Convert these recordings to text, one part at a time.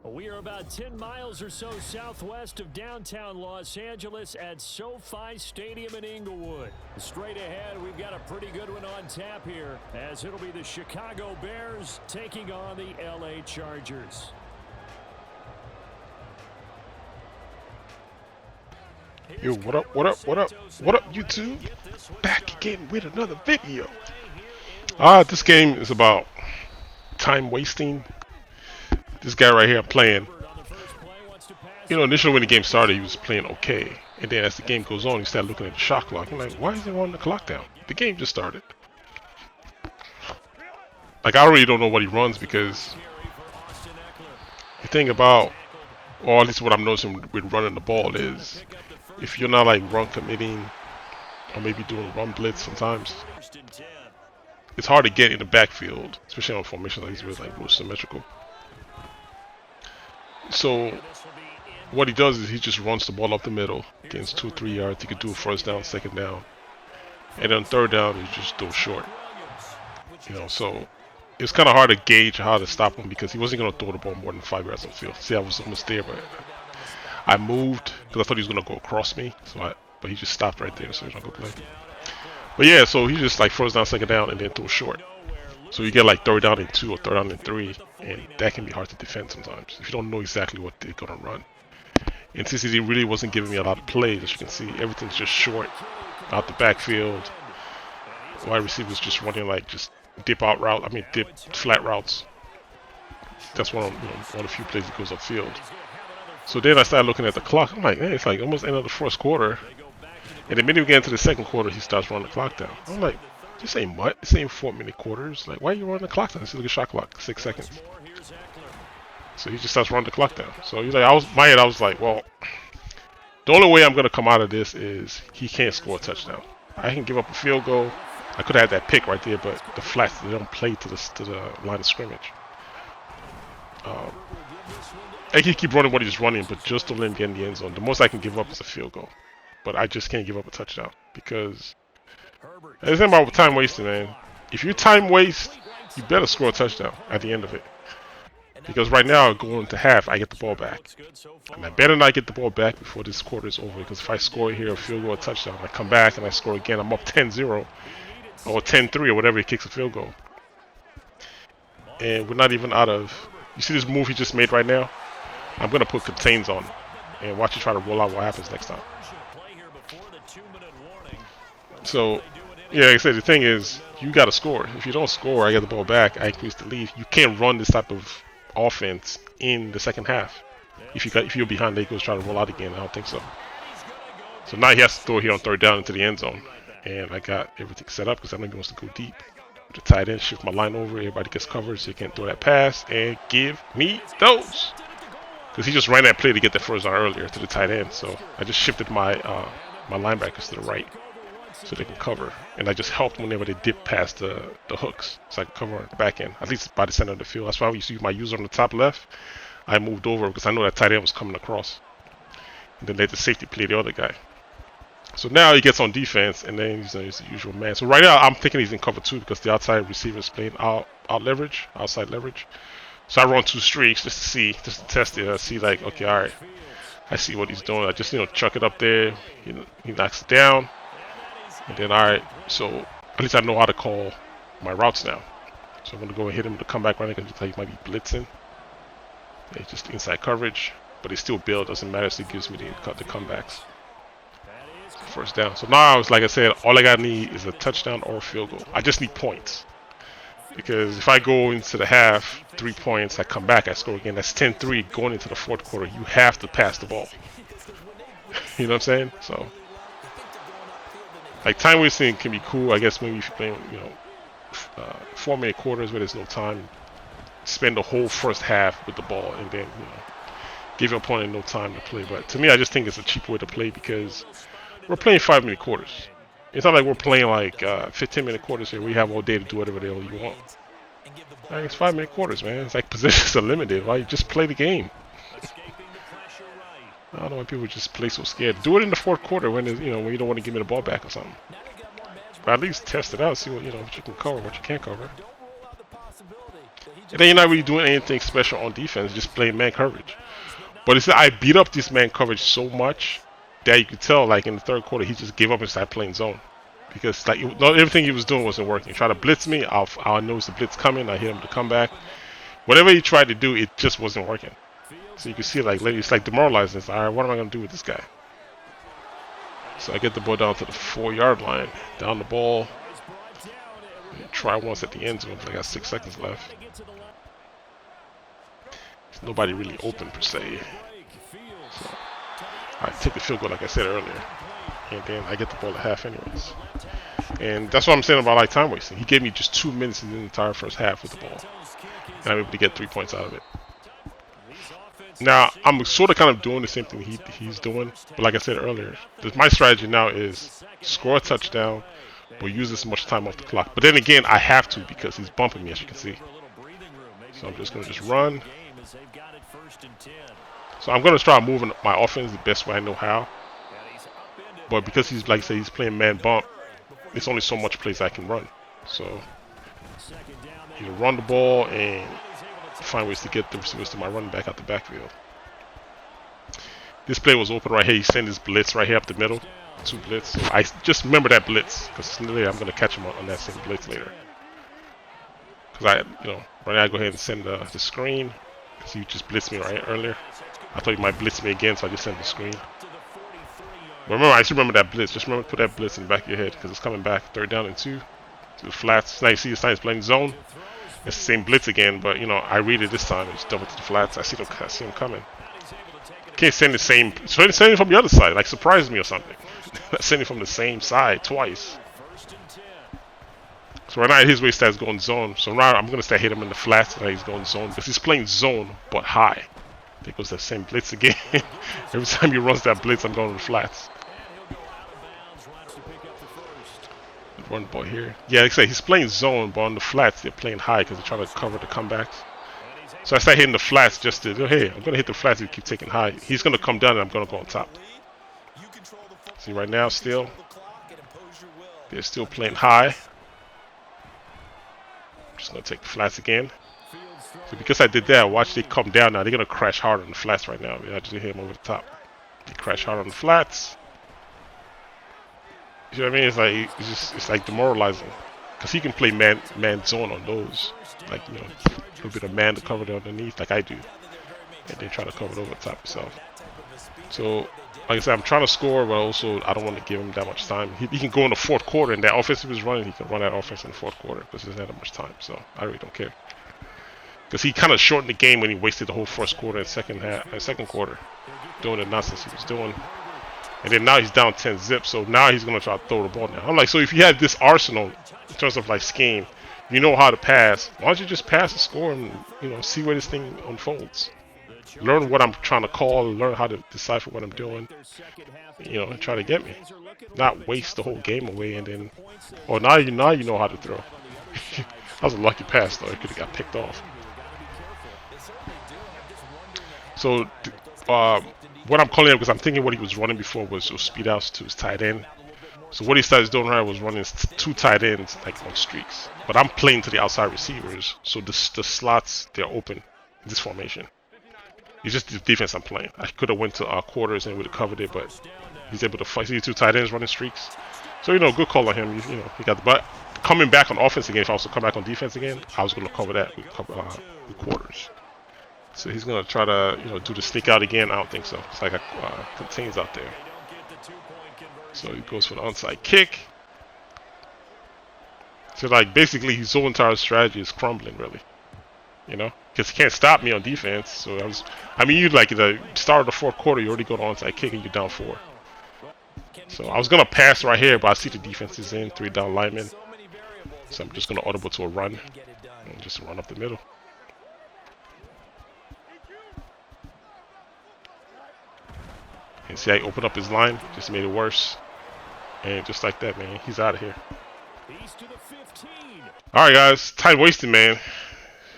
We are about 10 miles or so southwest of downtown Los Angeles at SoFi Stadium in Inglewood. Straight ahead, we've got a pretty good one on tap here, as it'll be the Chicago Bears taking on the LA Chargers. Yo, what up, what up, what up, what up, YouTube? Back again with another video. This game is about time wasting. This guy right here I'm playing, initially when the game started, he was playing okay. And then as the game goes on, you start looking at the shot clock. I'm like, why is it running the clock down? The game just started. Like, I really don't know what he runs, because the thing about, or at least what I'm noticing with running the ball is, if you're not like run committing, or maybe doing run blitz sometimes, it's hard to get in the backfield, especially on formations like these where it's like real symmetrical. So what he does is he just runs the ball up the middle, gains 2 or 3 yards. He could do a first down, second down, and then third down he just throw short. So it's kind of hard to gauge how to stop him, because he wasn't going to throw the ball more than 5 yards on the field. See, I was almost there, but I moved because I thought he was going to go across me. But he just stopped right there, so he's not going to play. But yeah, so he just like first down, second down, and then throw short. So you get like third down and 2 or third down and 3, and that can be hard to defend sometimes if you don't know exactly what they're gonna run. And since he really wasn't giving me a lot of plays, as you can see, everything's just short, out the backfield. Wide receivers just running like just dip flat routes. That's one of the few plays that goes upfield. So then I started looking at the clock. I'm like, hey, it's like almost end of the first quarter, and the minute we get into the second quarter, he starts running the clock down. I'm like, this ain't what? This ain't 4-minute quarters. Like, why are you running the clock down? See, look at shot clock, 6 seconds. So he just starts running the clock down. So he's like, I was like, well, the only way I'm gonna come out of this is he can't score a touchdown. I can give up a field goal. I could have had that pick right there, but the flats, they don't play to the line of scrimmage. I can keep running what he's running, but just to let him get in the end zone. The most I can give up is a field goal, but I just can't give up a touchdown, because it's not about time wasting, man. If you time waste, you better score a touchdown at the end of it. Because right now, going to half, I get the ball back. And I better not get the ball back before this quarter is over, because if I score here, a field goal, a touchdown, I come back and I score again, I'm up 10-0 or 10-3 or whatever he kicks a field goal. And we're not even out of... You see this move he just made right now? I'm going to put contains on and watch you try to roll out what happens next time. So, yeah, like I said, the thing is, you got to score. If you don't score, I get the ball back, I increase the lead. You can't run this type of offense in the second half. If you're behind, they goes try to roll out again. I don't think so. So now he has to throw here on third down into the end zone, and I got everything set up because I know he wants to go deep. The tight end, shift my line over, everybody gets covered, so he can't throw that pass, and give me those. Because he just ran that play to get that first down earlier to the tight end, so I just shifted my my linebackers to the right, so they can cover. And I just helped whenever they dip past the hooks, so I can cover the back end, at least by the center of the field. That's why you see my user on the top left. I moved over because I know that tight end was coming across. And then let the safety play the other guy. So now he gets on defense, and then he's the usual man. So right now I'm thinking he's in cover 2 because the outside receiver is playing outside leverage. So I run 2 streaks just to test it. I see like, okay, all right, I see what he's doing. I just chuck it up there. He knocks it down. And then, all right, so at least I know how to call my routes now. So I'm going to go and hit him to come back running because he might be blitzing. Yeah, just inside coverage, but he still build. Doesn't matter, so he gives me the comebacks. First down. So now, like I said, all I got to need is a touchdown or a field goal. I just need points. Because if I go into the half, 3 points, I come back, I score again. That's 10-3 going into the fourth quarter. You have to pass the ball. You know what I'm saying? So, like, time wasting can be cool. I guess maybe if you're playing, 4-minute quarters where there's no time, spend the whole first half with the ball and then, give your opponent no time to play. But to me, I just think it's a cheap way to play because we're playing 5-minute quarters. It's not like we're playing like 15-minute quarters here. We have all day to do whatever the hell you want. Like, it's 5-minute quarters, man. It's like positions are limited. Why? Just play the game. I don't know why people just play so scared. Do it in the fourth quarter when when you don't want to give me the ball back or something. But at least test it out, see what you can cover, what you can't cover. And then you're not really doing anything special on defense, just playing man coverage. But it's I beat up this man coverage so much that you could tell, like in the third quarter, he just gave up and started playing zone. Because like everything he was doing wasn't working. He tried to blitz me, I'll notice the blitz coming, I hit him to come back. Whatever he tried to do, it just wasn't working. So you can see like it's like demoralizing. It's like, all right, what am I gonna do with this guy? So I get the ball down to the 4-yard line, down the ball. Try once at the end zone. I got 6 seconds left. There's nobody really open per se. So I take the field goal like I said earlier, and then I get the ball at half anyways. And that's what I'm saying about like time wasting. He gave me just 2 minutes in the entire first half with the ball, and I'm able to get 3 points out of it. Now I'm sort of kind of doing the same thing he's doing, but like I said earlier, my strategy now is score a touchdown, but use this much time off the clock. But then again, I have to because he's bumping me, as you can see. So I'm just gonna run. So I'm gonna start moving my offense the best way I know how. But because he's like I say he's playing man bump, there's only so much plays I can run. So either run the ball and find ways to get the receivers to my running back out the backfield. This play was open right here. He sent his blitz right here up the middle. 2 blitz. So I just remember that blitz because later I'm gonna catch him on that same blitz later. Because right now I go ahead and send the screen because he just blitzed me right earlier. I thought he might blitz me again, so I just sent the screen. But remember, I just remember that blitz. Just remember to put that blitz in the back of your head because it's coming back. 3rd down and 2 to the flats. Now you see this time he's playing zone. It's the same blitz again, but I read it this time. It's double to the flats. I see him coming. Can't send the same. Send it from the other side. Like surprise me or something. Send it from the same side twice. So right now his way starts going zone. So now I'm gonna start hitting him in the flats. Now he's going zone because he's playing zone but high. There goes that same blitz again. Every time he runs that blitz, I'm going to the flats. Run ball here. Yeah, like I say, he's playing zone, but on the flats, they're playing high because they're trying to cover the comebacks. So I start hitting the flats just to, hey, I'm going to hit the flats if you keep taking high. He's going to come down and I'm going to go on top. See, right now, still, they're still playing high. I'm just going to take the flats again. So because I did that, watch they come down now. They're going to crash hard on the flats right now. I just hit him over the top. They crash hard on the flats. You know what I mean? It's like it's like demoralizing because he can play man zone on those, like a little bit of man to cover it underneath, like I do, and then try to cover it over the top himself. So, like I said, I'm trying to score, but also I don't want to give him that much time. He can go in the 4th quarter, and that offense he was running, he can run that offense in the 4th quarter because there's not that much time. So I really don't care because he kind of shortened the game when he wasted the whole 1st quarter and second quarter doing the nonsense he was doing. And then now he's down 10 zip, so now he's going to try to throw the ball now. I'm like, so if you have this arsenal in terms of like scheme, you know how to pass, why don't you just pass and score and, see where this thing unfolds? Learn what I'm trying to call, learn how to decipher what I'm doing, and try to get me. Not waste the whole game away and then, now you know how to throw. That was a lucky pass though, it could have got picked off. So, what I'm calling it because I'm thinking what he was running before was speed outs to his tight end. So what he started doing right was running 2 tight ends like on streaks. But I'm playing to the outside receivers, so the slots they're open in this formation. It's just the defense I'm playing. I could have went to quarters and would have covered it, but he's able to fight. See 2 tight ends running streaks. So good call on him. He got the but coming back on offense again. If I was to come back on defense again, I was going to cover that with quarters. So he's going to try to, do the sneak out again. I don't think so. It's like contains out there. So he goes for the onside kick. So like basically his whole entire strategy is crumbling really. Because he can't stop me on defense. So you like the start of the 4th quarter, you already go to onside kick and you're down 4. So I was going to pass right here, but I see the defense is in, 3 down linemen. So I'm just going to audible to a run and just run up the middle. And see, I opened up his line, just made it worse. And just like that, man, he's out of here. Alright, guys, time wasting, man.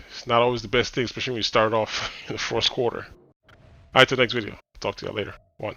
It's not always the best thing, especially when you start off in the 1st quarter. Alright, till next video. Talk to y'all later. 1.